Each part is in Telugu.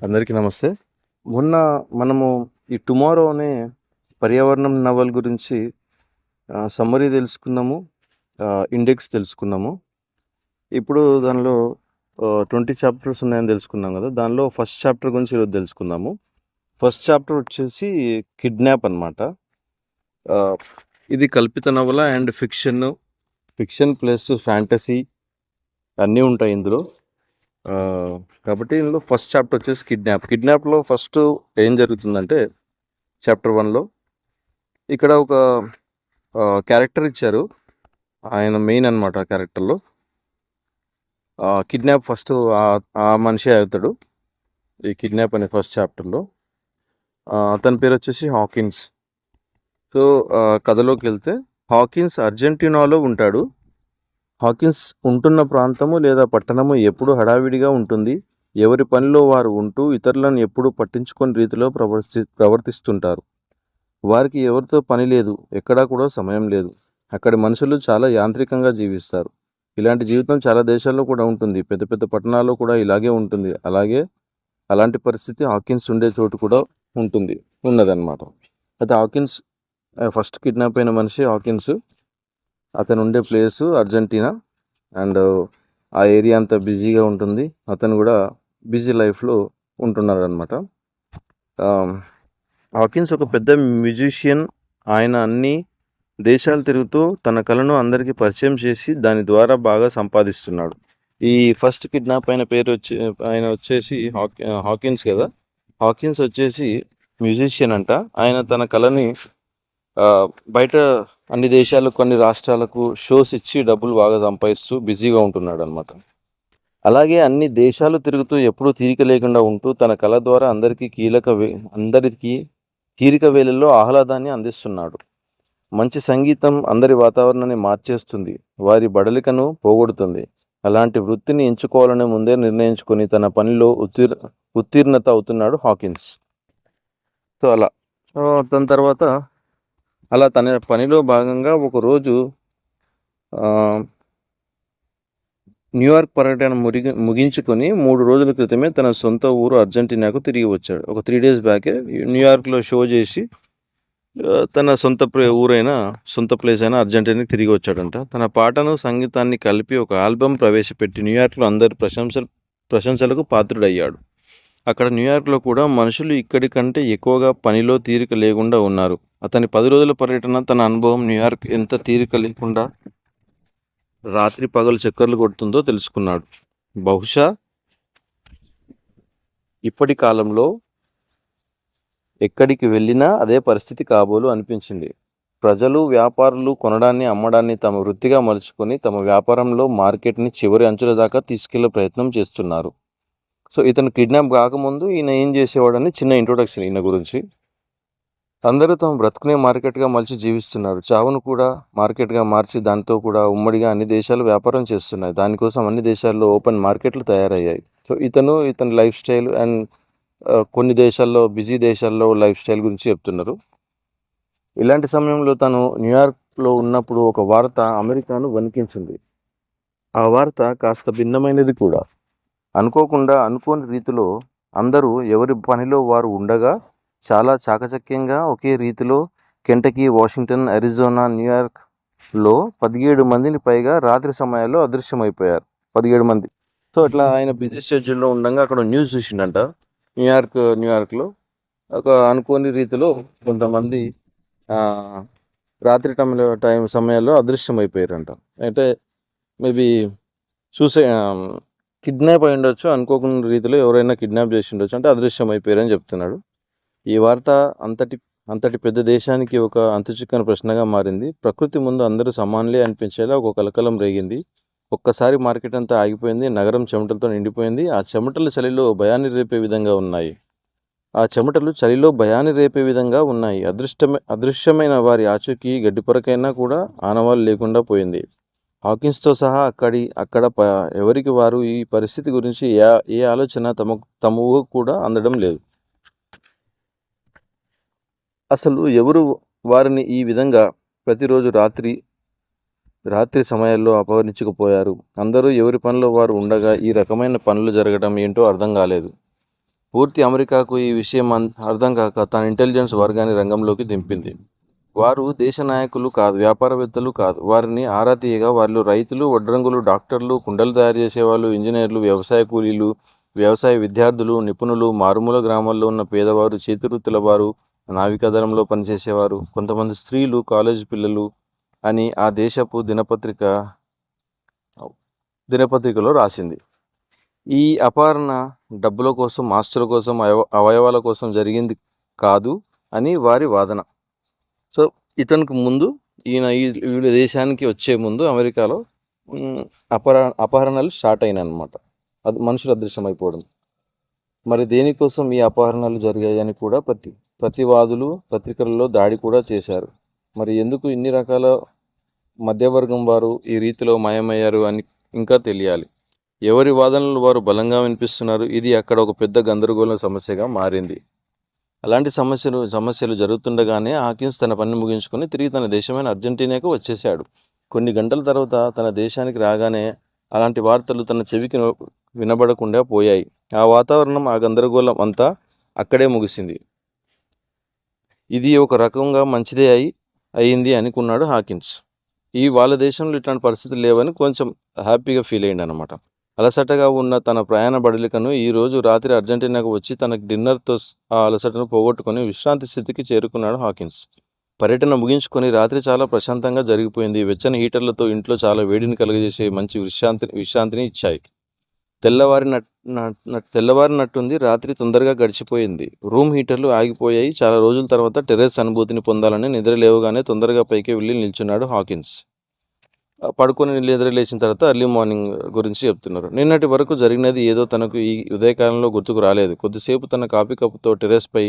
అందరికీ నమస్తే. మొన్న మనము ఈ 'టుమారో' అనే పర్యావరణం నవల గురించి సమ్మరీ తెలుసుకున్నాము. ఇండెక్స్ తెలుసుకున్నాము. ఇప్పుడు దానిలో 20 చాప్టర్స్ ఉన్నాయని తెలుసుకున్నాం కదా! దానిలో ఫస్ట్ చాప్టర్ గురించి ఈరోజు తెలుసుకుందాము. ఫస్ట్ చాప్టర్ వచ్చేసి కిడ్నాప్ అనమాట. ఇది కల్పిత నవల అండ్ ఫిక్షన్ ప్లస్ ఫ్యాంటసీ అన్నీ ఉంటాయి ఇందులో. కాబట్టి ఇందులో ఫస్ట్ చాప్టర్ వచ్చేసి కిడ్నాప్లో ఫస్ట్ ఏం జరుగుతుందంటే చాప్టర్ 1లో ఇక్కడ ఒక క్యారెక్టర్ ఇచ్చారు. ఆయన మెయిన్ అనమాట. ఆ క్యారెక్టర్లో కిడ్నాప్ ఫస్ట్ ఆ మనిషి అవుతాడు ఈ కిడ్నాప్ అనే ఫస్ట్ చాప్టర్లో. అతని పేరు వచ్చేసి హాకిన్స్. సో కథలోకి వెళ్తే హాకిన్స్ అర్జెంటీనాలో ఉంటాడు. హాకిన్స్ ఉంటున్న ప్రాంతము లేదా పట్టణము ఎప్పుడు హడావిడిగా ఉంటుంది. ఎవరి పనిలో వారు ఉంటూ ఇతరులను ఎప్పుడూ పట్టించుకొని రీతిలో ప్రవర్తిస్తుంటారు. వారికి ఎవరితో పని లేదు, ఎక్కడా కూడా సమయం లేదు. అక్కడి మనుషులు చాలా యాంత్రికంగా జీవిస్తారు. ఇలాంటి జీవితం చాలా దేశాల్లో కూడా ఉంటుంది. పెద్ద పెద్ద పట్టణాల్లో కూడా ఇలాగే ఉంటుంది. అలాంటి పరిస్థితి హాకిన్స్ ఉండే చోటు కూడా ఉన్నదన్నమాట. అయితే హాకిన్స్ ఫస్ట్ కిడ్నాప్ అయిన మనిషి హాకిన్స్. అతను ఉండే ప్లేసు అర్జెంటీనా అండ్ ఆ ఏరియా అంతా బిజీగా ఉంటుంది. అతను కూడా బిజీ లైఫ్లో ఉంటున్నాడు అనమాట. హాకిన్స్ ఒక పెద్ద మ్యూజిషియన్. ఆయన అన్ని దేశాలు తిరుగుతూ తన కళను అందరికీ పరిచయం చేసి దాని ద్వారా బాగా సంపాదిస్తున్నాడు. ఈ ఫస్ట్ కిడ్నాప్ అయిన ఆయన వచ్చేసి హాకిన్స్ కదా. హాకిన్స్ వచ్చేసి మ్యూజిషియన్ అంట. ఆయన తన కళని బయట అన్ని దేశాలకు, కొన్ని రాష్ట్రాలకు షోస్ ఇచ్చి డబ్బులు బాగా సంపాదిస్తూ బిజీగా ఉంటున్నాడు అనమాట. అలాగే అన్ని దేశాలు తిరుగుతూ ఎప్పుడూ తీరిక లేకుండా ఉంటూ తన కళ ద్వారా అందరికీ తీరిక వేళల్లో ఆహ్లాదాన్ని అందిస్తున్నాడు. మంచి సంగీతం అందరి వాతావరణాన్ని మార్చేస్తుంది, వారి బడలికను పోగొడుతుంది. అలాంటి వృత్తిని ఎంచుకోవాలని ముందే నిర్ణయించుకొని తన పనిలో ఉత్తీర్ణత అవుతున్నాడు హాకిన్స్. సో దాని తర్వాత తన పనిలో భాగంగా ఒకరోజు న్యూయార్క్ పర్యటన ముగించుకొని 3 రోజుల క్రితమే తన సొంత ఊరు అర్జెంటీనాకు తిరిగి వచ్చాడు. ఒక 3 days బ్యాకే న్యూయార్క్లో షో చేసి తన సొంత ప్లేస్ అయిన అర్జెంటీనాకి తిరిగి వచ్చాడంట. తన పాటను, సంగీతాన్ని కలిపి ఒక ఆల్బమ్ ప్రవేశపెట్టి న్యూయార్క్లో అందరి ప్రశంసలకు పాత్రుడయ్యాడు. అక్కడ న్యూయార్క్లో కూడా మనుషులు ఇక్కడి కంటే ఎక్కువగా పనిలో తీరిక లేకుండా ఉన్నారు. అతని 10 రోజుల పర్యటన, తన అనుభవం న్యూయార్క్ ఎంత తీరిక లేకుండా రాత్రి పగలు చక్కర్లు కొడుతుందో తెలుసుకున్నాడు. బహుశా ఇప్పటి కాలంలో ఎక్కడికి వెళ్ళినా అదే పరిస్థితి కాబోలు అనిపించింది. ప్రజలు, వ్యాపారులు కొనడాన్ని, అమ్మడాన్ని తమ వృత్తిగా మలుచుకొని తమ వ్యాపారంలో మార్కెట్ని చివరి అంచుల దాకా తీసుకెళ్లే ప్రయత్నం చేస్తున్నారు. సో ఇతను కిడ్నాప్ కాకముందు ఈయన ఏం చేసేవాడని చిన్న ఇంట్రొడక్షన్ ఈయన గురించి. అందరూ తమ బ్రతుకునే మార్కెట్గా మలిచి జీవిస్తున్నారు. చావును కూడా మార్కెట్గా మార్చి దాంతో కూడా ఉమ్మడిగా అన్ని దేశాలు వ్యాపారం చేస్తున్నాయి. దానికోసం అన్ని దేశాల్లో ఓపెన్ మార్కెట్లు తయారయ్యాయి. సో ఇతని లైఫ్ స్టైల్ అండ్ కొన్ని దేశాల్లో, బిజీ దేశాల్లో లైఫ్ స్టైల్ గురించి చెప్తున్నారు. ఇలాంటి సమయంలో తను న్యూయార్క్లో ఉన్నప్పుడు ఒక వార్త అమెరికాను వణికించింది. ఆ వార్త కాస్త భిన్నమైనది కూడా. అనుకోకుండా, అనుకోని రీతిలో అందరూ ఎవరి పనిలో వారు ఉండగా చాలా చాకచక్యంగా ఒకే రీతిలో కెంటకీ, వాషింగ్టన్, అరిజోనా, న్యూయార్క్లో 17 మందిని పైగా రాత్రి సమయాల్లో అదృశ్యమైపోయారు. 17 మంది. సో ఇట్లా ఆయన బిజీ షెడ్యూల్లో ఉండగా అక్కడ న్యూస్ చూసిండంట. న్యూయార్క్లో ఒక అనుకోని రీతిలో కొంతమంది రాత్రి టైం సమయాల్లో అదృశ్యమైపోయారంట. అంటే మేబీ కిడ్నాప్ అయి ఉండొచ్చు, అనుకోకుండా రీతిలో ఎవరైనా కిడ్నాప్ చేసి ఉండొచ్చు, అంటే అదృశ్యం అయిపోయారని చెప్తున్నాడు. ఈ వార్త అంతటి పెద్ద దేశానికి ఒక అంతుచిక్కని ప్రశ్నగా మారింది. ప్రకృతి ముందు అందరూ సమానులే అనిపించేలా ఒక కలకలం రేగింది. ఒక్కసారి మార్కెట్ అంతా ఆగిపోయింది. నగరం చెమటలతో నిండిపోయింది. ఆ చెమటలు చలిలో భయాన్ని రేపే విధంగా ఉన్నాయి. అదృశ్యమైన వారి ఆచూకీ గడ్డిపొరకైనా కూడా ఆనవాళ్ళు లేకుండా పోయింది. హాకిన్స్తో సహా అక్కడ ఎవరికి వారు ఈ పరిస్థితి గురించి ఏ ఆలోచన తమ ఊహకు కూడా అందడం లేదు. అసలు ఎవరు వారిని ఈ విధంగా ప్రతిరోజు రాత్రి సమయాల్లో అపహరించుకుపోయారు? అందరూ ఎవరి పనిలో వారు ఉండగా ఈ రకమైన పనులు జరగడం ఏంటో అర్థం కాలేదు. పూర్తి అమెరికాకు ఈ విషయం అర్థం కాక తన ఇంటెలిజెన్స్ వర్గాన్ని రంగంలోకి దింపింది. వారు దేశ నాయకులు కాదు, వ్యాపారవేత్తలు కాదు. వారిని ఆరా తీయగా వాళ్ళు రైతులు, వడ్రంగులు, డాక్టర్లు, కుండలు తయారు చేసేవాళ్ళు, ఇంజనీర్లు, వ్యవసాయ కూలీలు, వ్యవసాయ విద్యార్థులు, నిపుణులు, మారుమూల గ్రామాల్లో ఉన్న పేదవారు, చేతివృత్తుల వారు, నావికాదళంలో పనిచేసేవారు, కొంతమంది స్త్రీలు, కాలేజీ పిల్లలు అని ఆ దేశపు దినపత్రికలో రాసింది. ఈ అపహరణ డబ్బుల కోసం, ఆస్తుల కోసం, అవయవాల కోసం జరిగింది కాదు అని వారి వాదన. సో ఇతనికి ముందు వీళ్ళ దేశానికి వచ్చే ముందు అమెరికాలో అపహరణలు స్టార్ట్ అయినాయి అన్నమాట. అది మనుషులు అదృశ్యమైపోవడం. మరి దేనికోసం ఈ అపహరణలు జరిగాయని కూడా ప్రతివాదులు పత్రికలలో దాడి కూడా చేశారు. మరి ఎందుకు ఇన్ని రకాల మధ్యవర్గం వారు ఈ రీతిలో మాయమయ్యారు అని ఇంకా తెలియాలి. ఎవరి వాదనలు వారు బలంగా వినిపిస్తున్నారు. ఇది అక్కడ ఒక పెద్ద గందరగోళం సమస్యగా మారింది. అలాంటి సమస్యలు జరుగుతుండగానే హాకిన్స్ తన పని ముగించుకొని తిరిగి తన దేశమైన అర్జెంటీనాకు వచ్చేశాడు. కొన్ని గంటల తర్వాత తన దేశానికి రాగానే అలాంటి వార్తలు తన చెవికి వినబడకుండా పోయాయి. ఆ వాతావరణం, ఆ గందరగోళం అంతా అక్కడే ముగిసింది. ఇది ఒక రకంగా మంచిదే అయింది అనుకున్నాడు హాకిన్స్. వాళ్ళ దేశంలో ఇట్లాంటి పరిస్థితులు లేవని కొంచెం హ్యాపీగా ఫీల్ అయ్యింది అనమాట. అలసటగా ఉన్న తన ప్రయాణ బడలికను ఈరోజు రాత్రి అర్జెంటీనాకు వచ్చి తన డిన్నర్తో ఆ అలసటను పోగొట్టుకొని విశ్రాంతి స్థితికి చేరుకున్నాడు హాకిన్స్. పర్యటన ముగించుకొని రాత్రి చాలా ప్రశాంతంగా జరిగిపోయింది. వెచ్చని హీటర్లతో ఇంట్లో చాలా వేడిని కలుగజేసే మంచి విశ్రాంతిని ఇచ్చాయి. తెల్లవారినట్టుంది. రాత్రి తొందరగా గడిచిపోయింది. రూమ్ హీటర్లు ఆగిపోయాయి. చాలా రోజుల తర్వాత టెర్రస్ అనుభూతిని పొందాలని నిద్ర లేవగానే తొందరగా పైకి వెళ్ళి నిల్చున్నాడు హాకిన్స్. పడుకొని నిద్ర లేచిన తర్వాత ఎర్లీ మార్నింగ్ గురించి చెప్తున్నారు. నిన్నటి వరకు జరిగినది ఏదో తనకు ఈ ఉదయకాలంలో గుర్తుకు రాలేదు. కొద్దిసేపు తన కాఫీ కప్పుతో టెర్రస్పై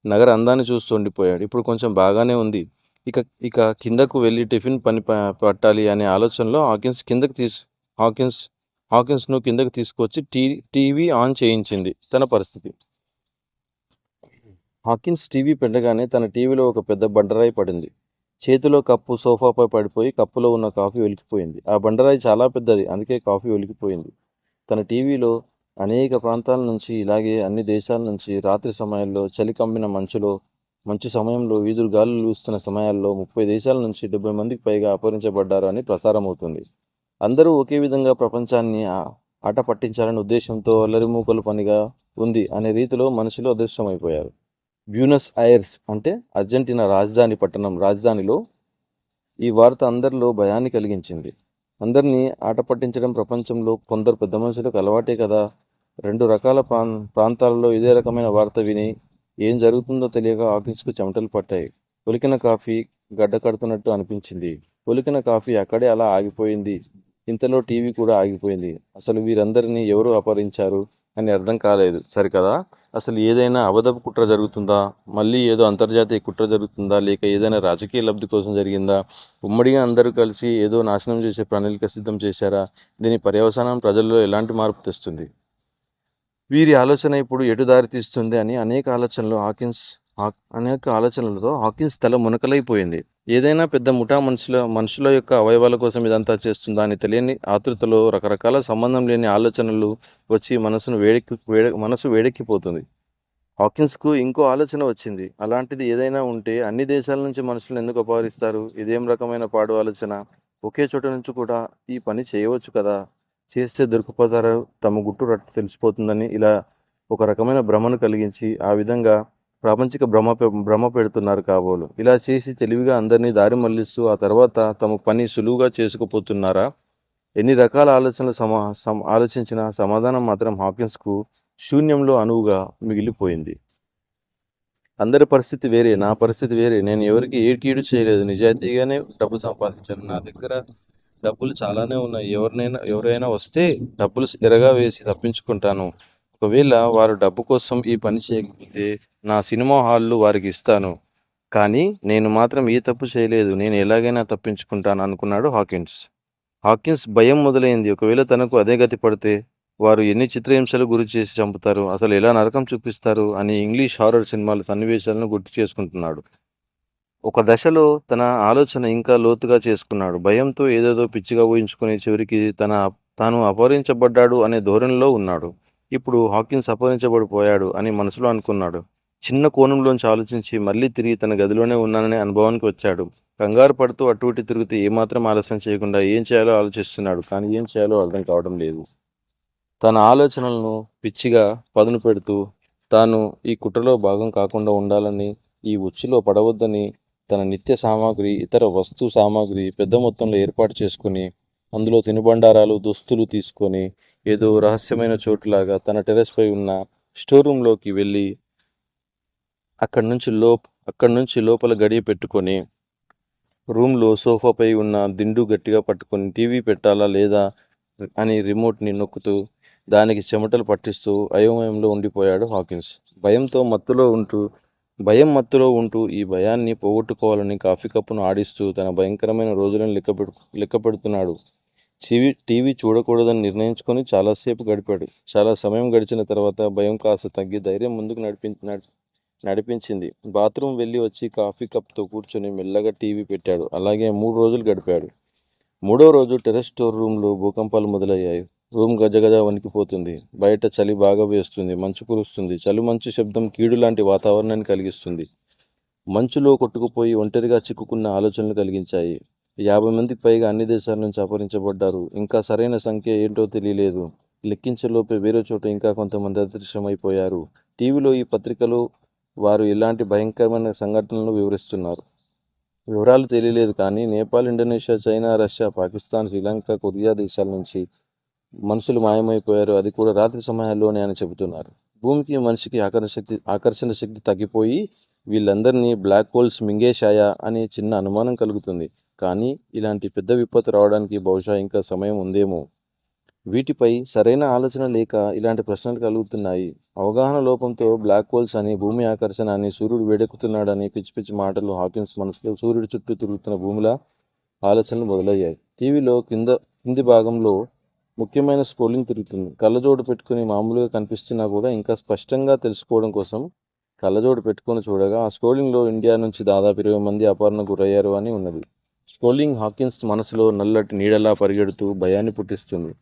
నగర అందాన్ని చూస్తూ ఉండిపోయాడు. ఇప్పుడు కొంచెం బాగానే ఉంది. ఇక కిందకు వెళ్ళి టిఫిన్ పని పట్టాలి అనే ఆలోచనలో హాకిన్స్ను కిందకు తీసుకొచ్చి టీవీ ఆన్ చేయించింది తన పరిస్థితి. హాకిన్స్ టీవీ పెట్టగానే తన టీవీలో ఒక పెద్ద బండరాయి పడింది. చేతిలో కప్పు సోఫాపై పడిపోయి కప్పులో ఉన్న కాఫీ ఒలికిపోయింది. ఆ బండరాయి చాలా పెద్దది, అందుకే కాఫీ ఒలికిపోయింది. తన టీవీలో అనేక ప్రాంతాల నుంచి, ఇలాగే అన్ని దేశాల నుంచి రాత్రి సమయాల్లో, చలి కమ్మిన మంచు సమయంలో, వీధులు గాలులు వీస్తున్న సమయాల్లో 30 దేశాల నుంచి 70 మందికి పైగా అపహరించబడ్డారు అని ప్రసారం అవుతుంది. అందరూ ఒకే విధంగా ప్రపంచాన్ని ఆట పట్టించాలనే ఉద్దేశంతో అల్లరిమూకలు పనిగా ఉంది అనే రీతిలో మనుషులు అదృశ్యమైపోయారు. బ్యూనస్ ఐర్స్ అంటే అర్జెంటీనా రాజధానిలో ఈ వార్త అందరిలో భయాన్ని కలిగించింది. అందరినీ ఆట పట్టించడం ప్రపంచంలో కొందరు పెద్ద మనుషులకు అలవాటే కదా. 2 రకాల ప్రాంతాలలో ఇదే రకమైన వార్త విని ఏం జరుగుతుందో తెలియక హాకిన్స్కు చెమటలు పట్టాయి. ఒలికిన కాఫీ గడ్డ కడుతున్నట్టు అనిపించింది. ఒలికిన కాఫీ అక్కడే అలా ఆగిపోయింది. ఇంతలో టీవీ కూడా ఆగిపోయింది. అసలు వీరందరినీ ఎవరు అపహరించారు అని అర్థం కాలేదు. సరికదా, అసలు ఏదైనా అబద్ధపు కుట్ర జరుగుతుందా? మళ్ళీ ఏదో అంతర్జాతీయ కుట్ర జరుగుతుందా? లేక ఏదైనా రాజకీయ లబ్ధి కోసం జరిగిందా? ఉమ్మడిగా అందరూ కలిసి ఏదో నాశనం చేసే ప్రణాళిక సిద్ధం చేశారా? దీని పర్యవసానం ప్రజల్లో ఎలాంటి మార్పు తెస్తుంది? వీరి ఆలోచన ఇప్పుడు ఎటు దారి తీస్తుంది అని అనేక ఆలోచనలతో హాకిన్స్ తల మునకలైపోయింది. ఏదైనా పెద్ద ముఠా మనుషుల యొక్క అవయవాల కోసం ఇదంతా చేస్తుందా అని తెలియని ఆతృతలో రకరకాల సంబంధం లేని ఆలోచనలు వచ్చి మనసు వేడెక్కిపోతుంది. హాకిన్స్కు ఇంకో ఆలోచన వచ్చింది. అలాంటిది ఏదైనా ఉంటే అన్ని దేశాల నుంచి మనుషులను ఎందుకు అపహరిస్తారు? ఇదేం రకమైన పాడు ఆలోచన? ఒకే చోట నుంచి కూడా ఈ పని చేయవచ్చు కదా. చేస్తే దొరికిపోతారు, తమ గుట్టు రట్టు తెలిసిపోతుందని ఇలా ఒక రకమైన భ్రమను కలిగించి ఆ విధంగా ప్రాపంచిక భ్రమ పెడుతున్నారు కాబోలు. ఇలా చేసి తెలివిగా అందరినీ దారి మళ్లిస్తూ ఆ తర్వాత తమ పని సులువుగా చేసుకుపోతున్నారా? ఎన్ని రకాల ఆలోచనలు ఆలోచించిన సమాధానం మాత్రం హాకిన్స్కు శూన్యంలో అనువుగా మిగిలిపోయింది. అందరి పరిస్థితి వేరే, నా పరిస్థితి వేరే. నేను ఎవరికి ఏ కీడు చేయలేదు, నిజాయితీగానే డబ్బు సంపాదించాను. నా దగ్గర డబ్బులు చాలానే ఉన్నాయి. ఎవరైనా వస్తే డబ్బులు ఎరగా వేసి తప్పించుకుంటాను. ఒకవేళ వారు డబ్బు కోసం ఈ పని చేయకపోతే నా సినిమా హాళ్ళు వారికి ఇస్తాను. కానీ నేను మాత్రం ఏ తప్పు చేయలేదు. నేను ఎలాగైనా తప్పించుకుంటాను అనుకున్నాడు హాకిన్స్ భయం మొదలైంది. ఒకవేళ తనకు అదే గతి పడితే వారు ఎన్ని చిత్రహింసలు గురి చేసి చంపుతారు, అసలు ఎలా నరకం చూపిస్తారు అని ఇంగ్లీష్ హారర్ సినిమాల సన్నివేశాలను గుర్తు చేసుకుంటున్నాడు. ఒక దశలో తన ఆలోచన ఇంకా లోతుగా చేసుకున్నాడు. భయంతో ఏదేదో పిచ్చిగా ఊహించుకుని చివరికి తాను అపహరించబడ్డాడు అనే ధోరణిలో ఉన్నాడు. ఇప్పుడు హాకిన్స్ అపహరించబడిపోయాడు అని మనసులో అనుకున్నాడు. చిన్న కోణంలోంచి ఆలోచించి మళ్ళీ తిరిగి తన గదిలోనే ఉన్నాననే అనుభవానికి వచ్చాడు. కంగారు పడుతూ అటు ఇటు తిరుగుతూ ఏమాత్రం ఆలస్యం చేయకుండా ఏం చేయాలో ఆలోచిస్తున్నాడు. కానీ ఏం చేయాలో అర్థం కావడం లేదు. తన ఆలోచనలను పిచ్చిగా పదును పెడుతూ తాను ఈ కుట్రలో భాగం కాకుండా ఉండాలని, ఈ ఉచ్చులో పడవద్దని తన నిత్య సామాగ్రి, ఇతర వస్తు సామాగ్రి పెద్ద మొత్తంలో ఏర్పాటు చేసుకుని, అందులో తినుబండారాలు, దుస్తులు తీసుకొని ఏదో రహస్యమైన చోటులాగా తన టెర్రస్పై ఉన్న స్టోర్ రూమ్లోకి వెళ్ళి అక్కడి నుంచి లోపల గడియ పెట్టుకొని రూమ్లో సోఫాపై ఉన్న దిండు గట్టిగా పట్టుకొని టీవీ పెట్టాలా లేదా అని రిమోట్ని నొక్కుతూ దానికి చెమటలు పట్టిస్తూ అయోమయంలో ఉండిపోయాడు హాకిన్స్. భయం మత్తులో ఉంటూ ఈ భయాన్ని పోగొట్టుకోవాలని కాఫీ కప్పును ఆడిస్తూ తన భయంకరమైన రోజులను లెక్క పెడుతున్నాడు. టీవీ చూడకూడదని నిర్ణయించుకొని చాలాసేపు గడిపాడు. చాలా సమయం గడిచిన తర్వాత భయం కాస్త తగ్గి ధైర్యం ముందుకు నడిపించింది. బాత్రూమ్ వెళ్ళి వచ్చి కాఫీ కప్తో కూర్చొని మెల్లగా టీవీ పెట్టాడు. అలాగే 3 రోజులు గడిపాడు. 3వ రోజు టెర్రస్ స్టోర్ రూమ్లో భూకంపాలు మొదలయ్యాయి. రూమ్ గజగజ వణికిపోతుంది. బయట చలి బాగా వేస్తుంది. మంచు కురుస్తుంది. చలిమంచు శబ్దం కీడు లాంటి వాతావరణాన్ని కలిగిస్తుంది. మంచులో కొట్టుకుపోయి ఒంటరిగా చిక్కుకున్న ఆలోచనలు కలిగించాయి. 50 మందికి పైగా అన్ని దేశాల నుంచి అపహరించబడ్డారు. ఇంకా సరైన సంఖ్య ఏంటో తెలియలేదు. లెక్కించేలోపే వేరే చోట ఇంకా కొంతమంది అదృశ్యమైపోయారు. టీవీలో ఈ పత్రికలో వారు ఇలాంటి భయంకరమైన సంఘటనలను వివరిస్తున్నారు. వివరాలు తెలియలేదు కానీ Nepal, Indonesia, China, Russia, Pakistan, Sri Lanka, Korea దేశాల నుంచి మనుషులు మాయమైపోయారు. అది కూడా రాత్రి సమయాల్లోనే అని చెబుతున్నారు. భూమికి మనిషికి ఆకర్షణ శక్తి తగ్గిపోయి వీళ్ళందరినీ బ్లాక్ హోల్స్ మింగేశాయా అనే చిన్న అనుమానం కలుగుతుంది. కానీ ఇలాంటి పెద్ద విపత్తు రావడానికి బహుశా ఇంకా సమయం ఉందేమో. వీటిపై సరైన ఆలోచన లేక ఇలాంటి ప్రశ్నలు కలుగుతున్నాయి. అవగాహన లోపంతో బ్లాక్ హోల్స్ అని, భూమి ఆకర్షణ అని, సూర్యుడు వేడెక్కుతున్నాడని పిచ్చి పిచ్చి మాటలు హాకిన్స్ మనసులో సూర్యుడి చుట్టూ తిరుగుతున్న భూమిలా ఆలోచనలు మొదలయ్యాయి. టీవీలో కింది భాగంలో ముఖ్యమైన స్క్రోలింగ్ తిరుగుతుంది. కళ్ళజోడు పెట్టుకుని మామూలుగా కనిపిస్తున్నా కూడా ఇంకా స్పష్టంగా తెలుసుకోవడం కోసం కళ్ళజోడు పెట్టుకొని చూడగా ఆ స్క్రోలింగ్లో ఇండియా నుంచి దాదాపు 20 మంది అపహరణకు గురయ్యారు అని ఉన్నది. స్క్రోలింగ్ హాకిన్స్ మనసులో నల్లటి నీడలా పరిగెడుతూ భయాన్ని పుట్టిస్తుంది.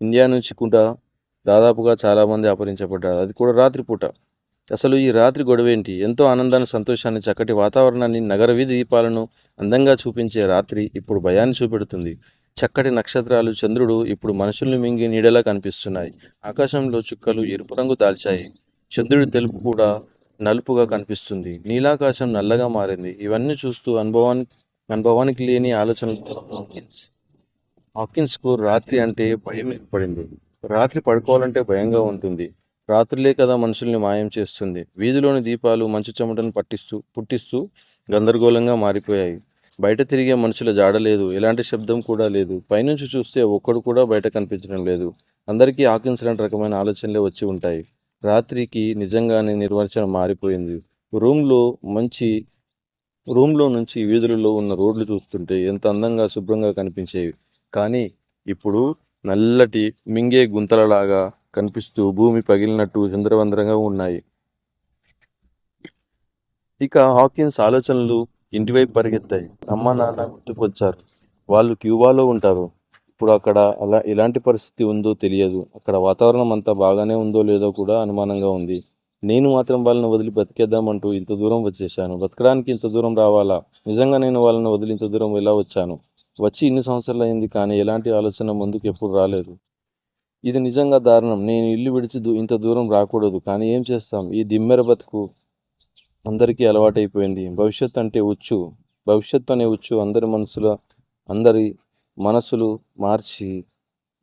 ఇండియా నుంచి కూడా దాదాపుగా చాలామంది అపహరించబడ్డారు. అది కూడా రాత్రిపూట. అసలు ఈ రాత్రి గొడవేంటి? ఎంతో ఆనందాన్ని, సంతోషాన్ని, చక్కటి వాతావరణాన్ని, నగర వీధి దీపాలను అందంగా చూపించే రాత్రి ఇప్పుడు భయాన్ని చూపెడుతుంది. చక్కటి నక్షత్రాలు, చంద్రుడు ఇప్పుడు మనుషుల్ని మింగి నీడలా కనిపిస్తున్నాయి. ఆకాశంలో చుక్కలు ఎరుపు రంగు దాల్చాయి. చంద్రుడి తెలుపు కూడా నలుపుగా కనిపిస్తుంది. నీలాకాశం నల్లగా మారింది. ఇవన్నీ చూస్తూ అనుభవానికి లేని ఆలోచనలు హాకిన్స్కు రాత్రి అంటే భయం ఏర్పడింది. రాత్రి పడుకోవాలంటే భయంగా ఉంటుంది. రాత్రులే కదా మనుషుల్ని మాయం చేస్తుంది. వీధిలోని దీపాలు మంచు చెమటను పుట్టిస్తూ గందరగోళంగా మారిపోయాయి. బయట తిరిగే మనుషుల జాడ లేదు. ఎలాంటి శబ్దం కూడా లేదు. పైనుంచి చూస్తే ఒక్కడు కూడా బయట కనిపించడం లేదు. అందరికీ హాకిన్స్ లాంటి రకమైన ఆలోచనలే వచ్చి ఉంటాయి. రాత్రికి నిజంగానే నిర్వచనం మారిపోయింది. రూమ్లో నుంచి వీధులలో ఉన్న రోడ్లు చూస్తుంటే ఎంత అందంగా శుభ్రంగా కనిపించేవి. కానీ ఇప్పుడు నల్లటి మింగే గుంతలలాగా కనిపిస్తూ భూమి పగిలినట్టు చిందరవందరగా ఉన్నాయి. ఇక హాకిన్స్ ఆలోచనలు ఇంటివైపు పరిగెత్తాయి. అమ్మ నాన్న గుర్తుకొచ్చారు. వాళ్ళు క్యూబాలో ఉంటారు. ఇప్పుడు అక్కడ ఎలాంటి పరిస్థితి ఉందో తెలియదు. అక్కడ వాతావరణం అంతా బాగానే ఉందో లేదో కూడా అనుమానంగా ఉంది. నేను మాత్రం వాళ్ళని వదిలి బతికేద్దామంటూ ఇంత దూరం వచ్చేసాను. బతకడానికి ఇంత దూరం రావాలా? నిజంగా నేను వాళ్ళని వదిలి ఇంత దూరం ఎలా వచ్చాను? వచ్చి ఇన్ని సంవత్సరాలు అయింది కానీ ఎలాంటి ఆలోచన ముందుకు ఎప్పుడు రాలేదు. ఇది నిజంగా దారుణం. నేను ఇల్లు విడిచి ఇంత దూరం రాకూడదు. కానీ ఏం చేస్తాం? ఈ దిమ్మెర బతుకు అందరికీ అలవాటైపోయింది. భవిష్యత్తు అనే ఉచ్చు అందరి మనసులు మార్చి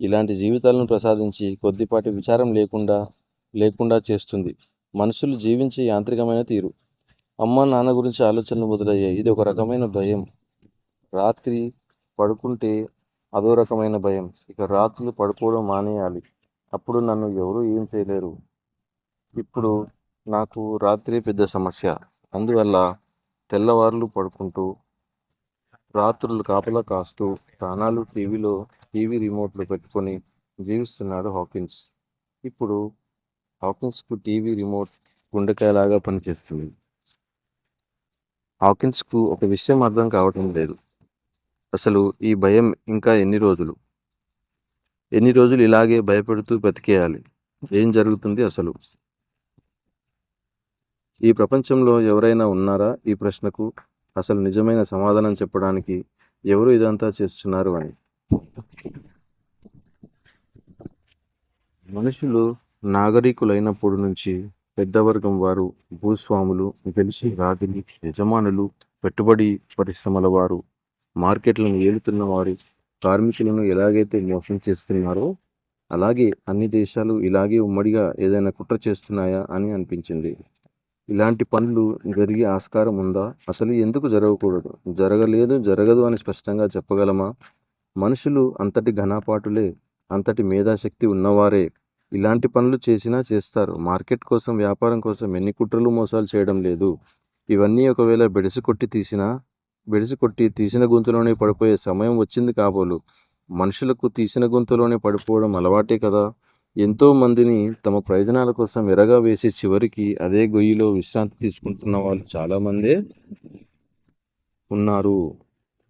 ఇలాంటి జీవితాలను ప్రసాదించి కొద్దిపాటి విచారం లేకుండా చేస్తుంది. మనుషులు జీవించే యాంత్రికమైన తీరు. అమ్మ నాన్న గురించి ఆలోచనలు మొదలయ్యాయి. ఇది ఒక రకమైన భయం. రాత్రి పడుకుంటే అదో రకమైన భయం. ఇక రాత్రులు పడుకోవడం మానేయాలి. అప్పుడు నన్ను ఎవరూ ఏం చేయలేరు. ఇప్పుడు నాకు రాత్రి పెద్ద సమస్య. అందువల్ల తెల్లవార్లు పడుకుంటూ రాత్రులు కాపలా కాస్తూ ప్రాణాలు టీవీ రిమోట్లు పెట్టుకొని జీవిస్తున్నాడు హాకిన్స్. ఇప్పుడు హాకిన్స్కు టీవీ రిమోట్ గుండెకాయలాగా పనిచేస్తుంది. హాకిన్స్కు ఒక విషయం అర్థం కావటం లేదు. అసలు ఈ భయం ఇంకా ఎన్ని రోజులు ఇలాగే భయపెడుతూ బతికేయాలి? ఏం జరుగుతుంది అసలు? ఈ ప్రపంచంలో ఎవరైనా ఉన్నారా ఈ ప్రశ్నకు అసలు నిజమైన సమాధానం చెప్పడానికి? ఎవరు ఇదంతా చేస్తున్నారు అని. మనుషులు నాగరికులైనప్పుడు నుంచి పెద్దవర్గం వారు, భూస్వాములు, గెలిచి రాజులు, యజమానులు, పెట్టుబడి పరిశ్రమల వారు, మార్కెట్లను ఏలుతున్న వారు కార్మికులను ఎలాగైతే మోసం చేస్తున్నారో అలాగే అన్ని దేశాలు ఇలాగే ఉమ్మడిగా ఏదైనా కుట్ర చేస్తున్నాయా అని అనిపించింది. ఇలాంటి పనులు జరిగే ఆస్కారం ఉందా? అసలు ఎందుకు జరగకూడదు? జరగలేదు, జరగదు అని స్పష్టంగా చెప్పగలమా? మనుషులు అంతటి ఘనపాటులే, అంతటి మేధాశక్తి ఉన్నవారే ఇలాంటి పనులు చేసినా చేస్తారు. మార్కెట్ కోసం, వ్యాపారం కోసం ఎన్ని కుట్రలు మోసాలు చేయడం లేదు. ఇవన్నీ ఒకవేళ బెడిసి కొట్టి తీసిన గొంతులోనే పడిపోయే సమయం వచ్చింది కాబోలు. మనుషులకు తీసిన గొంతులోనే పడిపోవడం అలవాటే కదా. ఎంతో మందిని తమ ప్రయోజనాల కోసం ఎరగా వేసి చివరికి అదే గొయ్యిలో విశ్రాంతి తీసుకుంటున్న వాళ్ళు చాలామందే ఉన్నారు.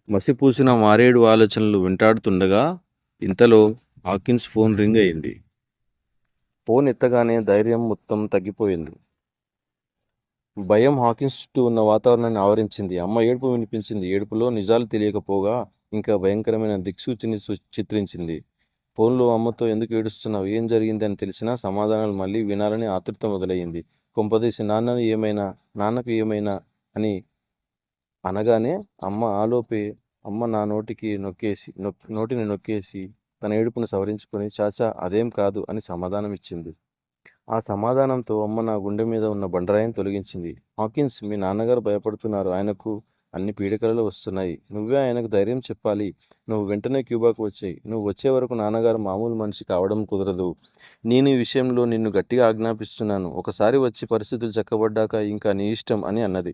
మసిపూసిన మారేడు ఆలోచనలు వెంటాడుతుండగా ఇంతలో హాకిన్స్ ఫోన్ రింగ్ అయింది. ఫోన్ ఎత్తగానే ధైర్యం మొత్తం తగ్గిపోయింది. భయం హాకిన్స్ చుట్టూ ఉన్న వాతావరణాన్ని ఆవరించింది. అమ్మ ఏడుపు వినిపించింది. ఏడుపులో నిజాలు తెలియకపోగా ఇంకా భయంకరమైన దిక్సూచిని చిత్రించింది. ఫోన్లో అమ్మతో ఎందుకు ఏడుస్తున్నావు, ఏం జరిగింది అని తెలిసినా సమాధానాలు మళ్ళీ వినాలని ఆతృత మొదలయ్యింది. కొంపదీసి నాన్నకు ఏమైనా అని అనగానే అమ్మ నా నోటిని నొక్కేసి తన ఏడుపును సవరించుకొని చాచా అదేం కాదు అని సమాధానం ఇచ్చింది. ఆ సమాధానంతో అమ్మ నా గుండె మీద ఉన్న బండరాయిని తొలగించింది. హాకిన్స్, మీ నాన్నగారు భయపడుతున్నారు. ఆయనకు అన్ని పీడకలలు వస్తున్నాయి. నువ్వే ఆయనకు ధైర్యం చెప్పాలి. నువ్వు వెంటనే క్యూబాకు వచ్చేయి. నువ్వు వచ్చే వరకు నాన్నగారు మామూలు మనిషి కావడం కుదరదు. నేను ఈ విషయంలో నిన్ను గట్టిగా ఆజ్ఞాపిస్తున్నాను. ఒకసారి వచ్చి పరిస్థితులు చక్కబడ్డాక ఇంకా నీ ఇష్టం అని అన్నది.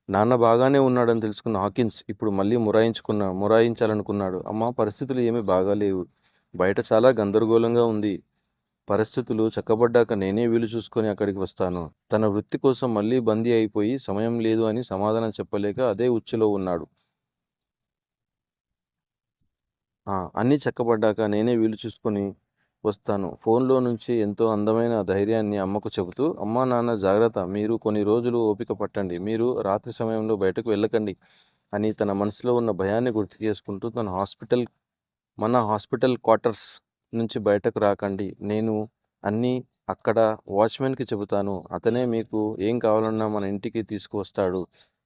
నాన్న బాగానే ఉన్నాడని తెలుసుకున్న హాకిన్స్ ఇప్పుడు మళ్ళీ మొరాయించాలనుకున్నాడు. అమ్మా, పరిస్థితులు ఏమీ బాగాలేవు. బయట చాలా గందరగోళంగా ఉంది. పరిస్థితులు చక్కబడ్డాక నేనే వీలు చూసుకొని అక్కడికి వస్తాను. తన వృత్తి కోసం మళ్ళీ బందీ అయిపోయి సమయం లేదు అని సమాధానం చెప్పలేక అదే ఉచ్చులో ఉన్నాడు. అన్నీ చక్కబడ్డాక నేనే వీలు చూసుకొని వస్తాను. ఫోన్లో నుంచి ఎంతో అందమైన ధైర్యాన్ని అమ్మకు చెబుతూ, అమ్మా నాన్న జాగ్రత్త, మీరు కొన్ని రోజులు ఓపిక పట్టండి, మీరు రాత్రి సమయంలో బయటకు వెళ్ళకండి అని తన మనసులో ఉన్న భయాన్ని గుర్తు చేసుకుంటూ మన హాస్పిటల్ క్వార్టర్స్ నుంచి బయటకు రాకండి. నేను అన్నీ అక్కడ వాచ్మెన్కి చెబుతాను. అతనే మీకు ఏం కావాలన్నా మన ఇంటికి తీసుకువస్తాడు.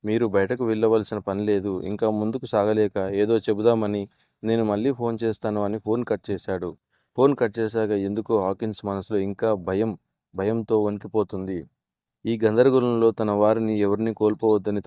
మీరు బయటకు వెళ్ళవలసిన పని లేదు. ఇంకా ముందుకు సాగలేక ఏదో చెబుదామని నేను మళ్ళీ ఫోన్ చేస్తాను అని ఫోన్ కట్ చేశాడు. ఫోన్ కట్ చేశాక ఎందుకో హాకిన్స్ మనసులో ఇంకా భయంతో వణికిపోతుంది. ఈ గందరగోళంలో తన వారిని ఎవరిని కోల్పోవద్దని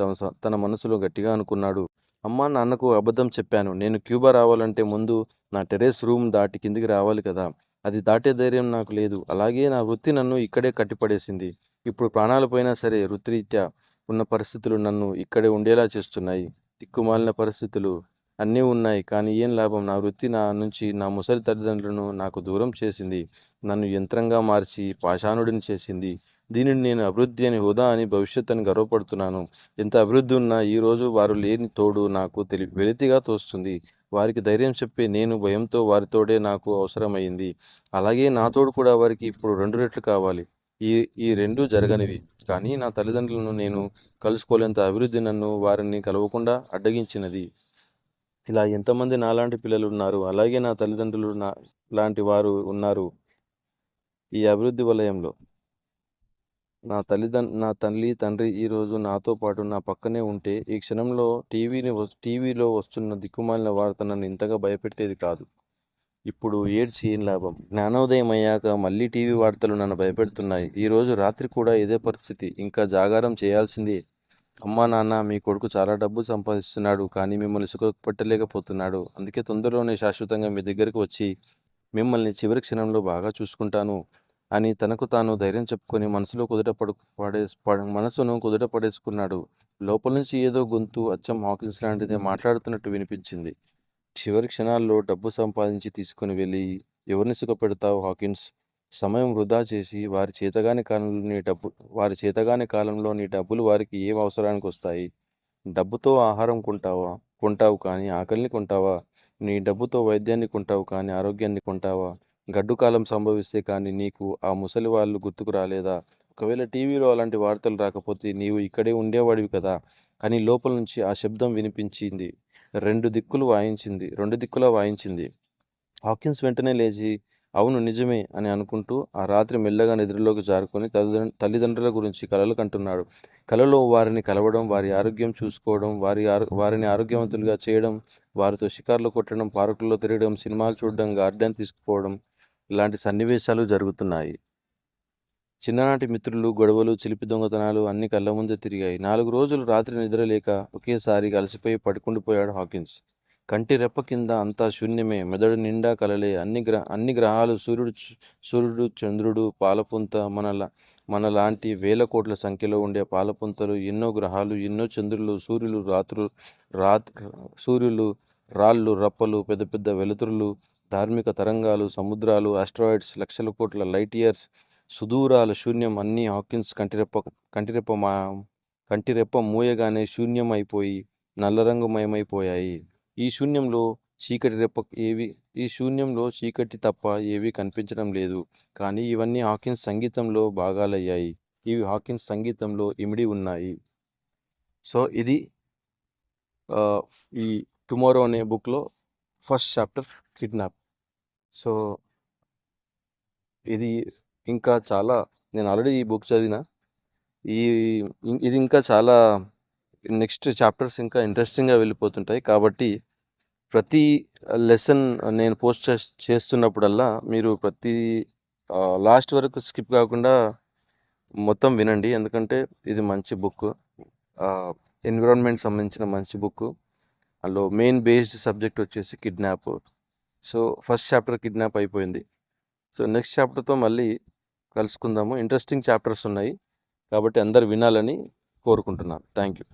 తన మనసులో గట్టిగా అనుకున్నాడు. అమ్మా నాన్నకు అబద్ధం చెప్పాను. నేను క్యూబా రావాలంటే ముందు నా టెర్రస్ రూమ్ దాటి కిందికి రావాలి కదా. అది దాటే ధైర్యం నాకు లేదు. అలాగే నా వృత్తి నన్ను ఇక్కడే కట్టిపడేసింది. ఇప్పుడు ప్రాణాలు పోయినా సరే వృత్తిరీత్యా ఉన్న పరిస్థితులు నన్ను ఇక్కడే ఉండేలా చేస్తున్నాయి. దిక్కుమాలిన పరిస్థితులు అన్నీ ఉన్నాయి. కానీ ఏం లాభం? నా వృత్తి నా నుంచి నా ముసలి తల్లిదండ్రులను నాకు దూరం చేసింది. నన్ను యంత్రంగా మార్చి పాషాణుడిని చేసింది. దీనిని నేను అభివృద్ధి అని, హోదా అని, భవిష్యత్ అని గర్వపడుతున్నాను. ఎంత అభివృద్ధి ఉన్నా ఈరోజు వారు లేని తోడు నాకు వెలితిగా తోస్తుంది. వారికి ధైర్యం చెప్పే నేను భయంతో వారి తోడే నాకు అవసరమైంది. అలాగే నా తోడు కూడా వారికి ఇప్పుడు 2 రెట్లు కావాలి. ఈ ఈ రెండూ జరగనివి. కానీ నా తల్లిదండ్రులను నేను కలుసుకోలేంత అభివృద్ధి నన్ను వారిని కలవకుండా అడ్డగించినది. ఇలా ఎంతమంది నాలాంటి పిల్లలు ఉన్నారు. అలాగే నా తల్లిదండ్రులు లాంటి వారు ఉన్నారు ఈ అభివృద్ధి వలయంలో. నా తల్లి, తండ్రి ఈరోజు నాతో పాటు నా పక్కనే ఉంటే ఈ క్షణంలో టీవీలో వస్తున్న దిక్కుమాలిన వార్త నన్ను ఇంతగా భయపెట్టేది కాదు. ఇప్పుడు ఏడ్చి ఏం లాభం? జ్ఞానోదయం అయ్యాక మళ్ళీ టీవీ వార్తలు నన్ను భయపెడుతున్నాయి. ఈరోజు రాత్రి కూడా ఇదే పరిస్థితి. ఇంకా జాగారం చేయాల్సిందే. అమ్మా నాన్న, మీ కొడుకు చాలా డబ్బు సంపాదిస్తున్నాడు. కానీ మిమ్మల్ని సుఖపెట్టలేకపోతున్నాడు. అందుకే తొందరలోనే శాశ్వతంగా మీ దగ్గరికి వచ్చి మిమ్మల్ని చివరి క్షణంలో బాగా చూసుకుంటాను అని తనకు తాను ధైర్యం చెప్పుకొని మనసును కుదుట పడేసుకున్నాడు. లోపల నుంచి ఏదో గొంతు అచ్చం హాకిన్స్ లాంటిదే మాట్లాడుతున్నట్టు వినిపించింది. చివరి క్షణాల్లో డబ్బు సంపాదించి తీసుకుని వెళ్ళి ఎవరిని సుఖపెడతావు హాకిన్స్? సమయం వృధా చేసి వారి చేతగాని కాలంలో నీ డబ్బులు వారికి ఏం అవసరానికి వస్తాయి? డబ్బుతో ఆహారం కొంటావు కానీ ఆకలిని కొంటావా? నీ డబ్బుతో వైద్యాన్ని కొంటావు కానీ ఆరోగ్యాన్ని కొంటావా? గడ్డు కాలం సంభవిస్తే కానీ నీకు ఆ ముసలి వాళ్ళు గుర్తుకు రాలేదా? ఒకవేళ టీవీలో అలాంటి వార్తలు రాకపోతే నీవు ఇక్కడే ఉండేవాడివి కదా! అని లోపల నుంచి ఆ శబ్దం వినిపించింది. 2 దిక్కులా వాయించింది. హాకిన్స్ వెంటనే లేచి, అవును నిజమే అని అనుకుంటూ ఆ రాత్రి మెల్లగా నిద్రలోకి జారుకొని తల్లిదండ్రుల గురించి కలలు కంటున్నాడు. కలలో వారిని కలవడం, వారి ఆరోగ్యం చూసుకోవడం, వారిని ఆరోగ్యవంతులుగా చేయడం, వారితో షికార్లు కొట్టడం, పార్కుల్లో తిరగడం, సినిమాలు చూడడం, గార్డెన్ తీసుకుపోవడం ఇలాంటి సన్నివేశాలు జరుగుతున్నాయి. చిన్ననాటి మిత్రులు, గొడవలు, చిలిపి దొంగతనాలు అన్నీ కళ్ళ ముందే తిరిగాయి. 4 రోజులు రాత్రి నిద్రలేక ఒకేసారి అలసిపోయి పడుకుండిపోయాడు హాకిన్స్. కంటి రెప్ప కింద అంతా శూన్యమే. మెదడు నిండా కలలే. అన్ని గ్రహాలు సూర్యుడు, చంద్రుడు, పాలపుంత మనలాంటి వేల కోట్ల సంఖ్యలో ఉండే పాలపుంతలు, ఎన్నో గ్రహాలు, ఎన్నో చంద్రులు, రాత్ సూర్యులు, రాళ్ళు, రప్పలు, పెద్ద పెద్ద వెలుతురులు, ధార్మిక తరంగాలు, సముద్రాలు, ఆస్ట్రాయిడ్స్, లక్షల కోట్ల లైట్ ఇయర్స్, సుదూరాల శూన్యం అన్నీ హాకిన్స్ కంటిరెప్ప మూయగానే శూన్యమైపోయి నల్లరంగుమయమైపోయాయి. ఈ శూన్యంలో చీకటి తప్ప ఏవీ కనిపించడం లేదు. కానీ ఇవన్నీ హాకిన్స్ సంగీతంలో భాగాలయ్యాయి. ఇవి హాకిన్స్ సంగీతంలో ఇమిడి ఉన్నాయి. సో ఇది ఈ టుమారో అనే బుక్లో ఫస్ట్ చాప్టర్ కిడ్నాప్. సో ఇది ఇంకా చాలా నేను ఆల్రెడీ ఈ బుక్ చదివిన ఇది ఇంకా చాలా నెక్స్ట్ చాప్టర్స్ ఇంకా ఇంట్రెస్టింగ్గా వెళ్ళిపోతుంటాయి. కాబట్టి ప్రతి లెసన్ నేను పోస్ట్ చేస్తున్నప్పుడల్లా మీరు ప్రతి లాస్ట్ వరకు స్కిప్ కాకుండా మొత్తం వినండి. ఎందుకంటే ఇది మంచి బుక్, ఎన్విరాన్మెంట్ సంబంధించిన మంచి బుక్. అందులో మెయిన్ బేస్డ్ సబ్జెక్ట్ వచ్చేసి kidnap. So first chapter kidnap అయిపోయింది. సో నెక్స్ట్ చాప్టర్తో మళ్ళీ కలుసుకుందాము. ఇంట్రెస్టింగ్ చాప్టర్స్ ఉన్నాయి కాబట్టి అందరు వినాలని కోరుకుంటున్నాను. Thank you.